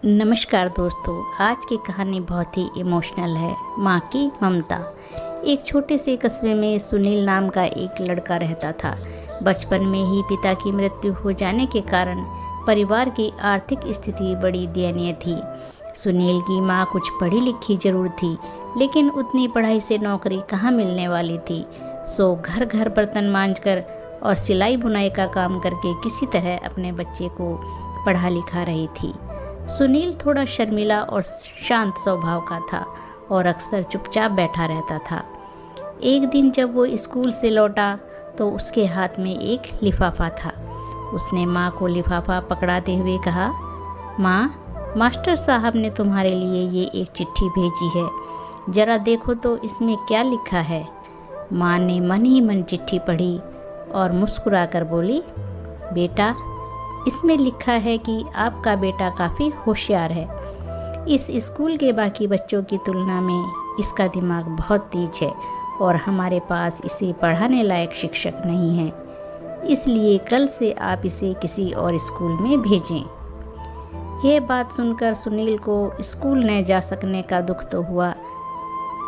नमस्कार दोस्तों, आज की कहानी बहुत ही इमोशनल है। माँ की ममता। एक छोटे से कस्बे में सुनील नाम का एक लड़का रहता था। बचपन में ही पिता की मृत्यु हो जाने के कारण परिवार की आर्थिक स्थिति बड़ी दयनीय थी। सुनील की माँ कुछ पढ़ी लिखी जरूर थी, लेकिन उतनी पढ़ाई से नौकरी कहाँ मिलने वाली थी। सो घर घर बर्तन मांजकर और सिलाई बुनाई का काम करके किसी तरह अपने बच्चे को पढ़ा लिखा रही थी। सुनील थोड़ा शर्मीला और शांत स्वभाव का था और अक्सर चुपचाप बैठा रहता था। एक दिन जब वो स्कूल से लौटा तो उसके हाथ में एक लिफाफा था। उसने माँ को लिफाफा पकड़ाते हुए कहा, माँ, मास्टर साहब ने तुम्हारे लिए ये एक चिट्ठी भेजी है, ज़रा देखो तो इसमें क्या लिखा है। माँ ने मन ही मन चिट्ठी पढ़ी और मुस्कुरा कर बोली, बेटा, इसमें लिखा है कि आपका बेटा काफ़ी होशियार है। इस स्कूल के बाकी बच्चों की तुलना में इसका दिमाग बहुत तेज है और हमारे पास इसे पढ़ाने लायक शिक्षक नहीं है, इसलिए कल से आप इसे किसी और स्कूल में भेजें। यह बात सुनकर सुनील को स्कूल न जा सकने का दुख तो हुआ,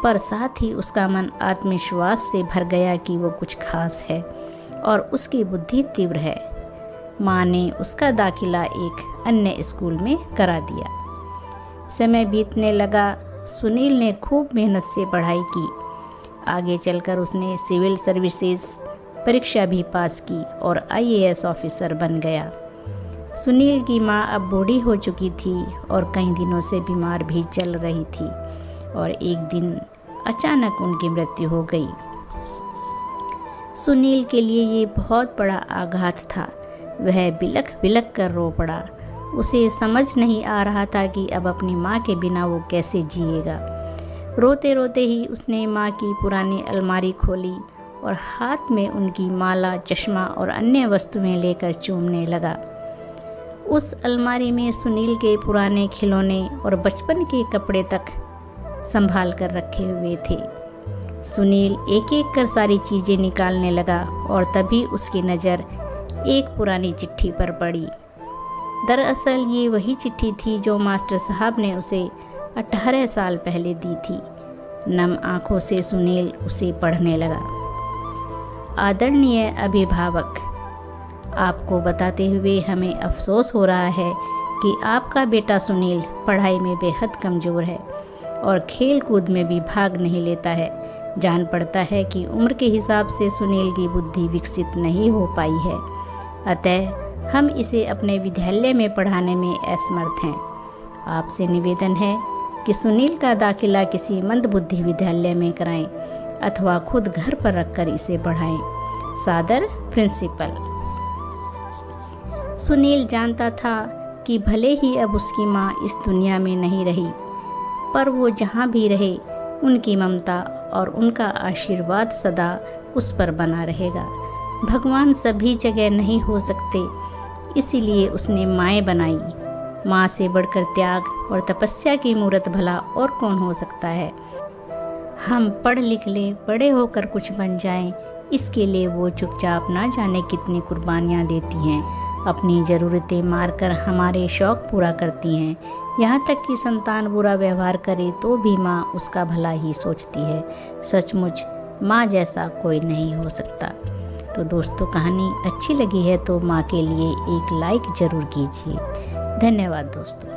पर साथ ही उसका मन आत्मविश्वास से भर गया कि वो कुछ खास है और उसकी बुद्धि तीव्र है। माँ ने उसका दाखिला एक अन्य स्कूल में करा दिया। समय बीतने लगा। सुनील ने खूब मेहनत से पढ़ाई की। आगे चलकर उसने सिविल सर्विसेज परीक्षा भी पास की और आईएएस ऑफिसर बन गया। सुनील की माँ अब बूढ़ी हो चुकी थी और कई दिनों से बीमार भी चल रही थी और एक दिन अचानक उनकी मृत्यु हो गई। सुनील के लिए ये बहुत बड़ा आघात था। वह बिलख बिलख कर रो पड़ा। उसे समझ नहीं आ रहा था कि अब अपनी माँ के बिना वो कैसे जिएगा। रोते रोते ही उसने माँ की पुरानी अलमारी खोली और हाथ में उनकी माला, चश्मा और अन्य वस्तुएं लेकर चूमने लगा। उस अलमारी में सुनील के पुराने खिलौने और बचपन के कपड़े तक संभाल कर रखे हुए थे। सुनील एक एक कर सारी चीज़ें निकालने लगा और तभी उसकी नज़र एक पुरानी चिट्ठी पर पड़ी। दरअसल ये वही चिट्ठी थी जो मास्टर साहब ने उसे 18 साल पहले दी थी। नम आंखों से सुनील उसे पढ़ने लगा। आदरणीय अभिभावक, आपको बताते हुए हमें अफसोस हो रहा है कि आपका बेटा सुनील पढ़ाई में बेहद कमज़ोर है और खेल कूद में भी भाग नहीं लेता है। जान पड़ता है कि उम्र के हिसाब से सुनील की बुद्धि विकसित नहीं हो पाई है, अतः हम इसे अपने विद्यालय में पढ़ाने में असमर्थ हैं। आपसे निवेदन है कि सुनील का दाखिला किसी मंदबुद्धि विद्यालय में कराएं अथवा खुद घर पर रखकर इसे पढ़ाएं। सादर, प्रिंसिपल। सुनील जानता था कि भले ही अब उसकी माँ इस दुनिया में नहीं रही, पर वो जहाँ भी रहे उनकी ममता और उनका आशीर्वाद सदा उस पर बना रहेगा। भगवान सभी जगह नहीं हो सकते, इसीलिए उसने माएँ बनाई। माँ से बढ़कर त्याग और तपस्या की मूरत भला और कौन हो सकता है। हम पढ़ लिख लें, बड़े होकर कुछ बन जाएं, इसके लिए वो चुपचाप ना जाने कितनी कुर्बानियाँ देती हैं। अपनी ज़रूरतें मारकर हमारे शौक़ पूरा करती हैं। यहाँ तक कि संतान बुरा व्यवहार करे तो भी माँ उसका भला ही सोचती है। सचमुच माँ जैसा कोई नहीं हो सकता। तो दोस्तों, कहानी अच्छी लगी है तो माँ के लिए एक लाइक ज़रूर कीजिए। धन्यवाद दोस्तों।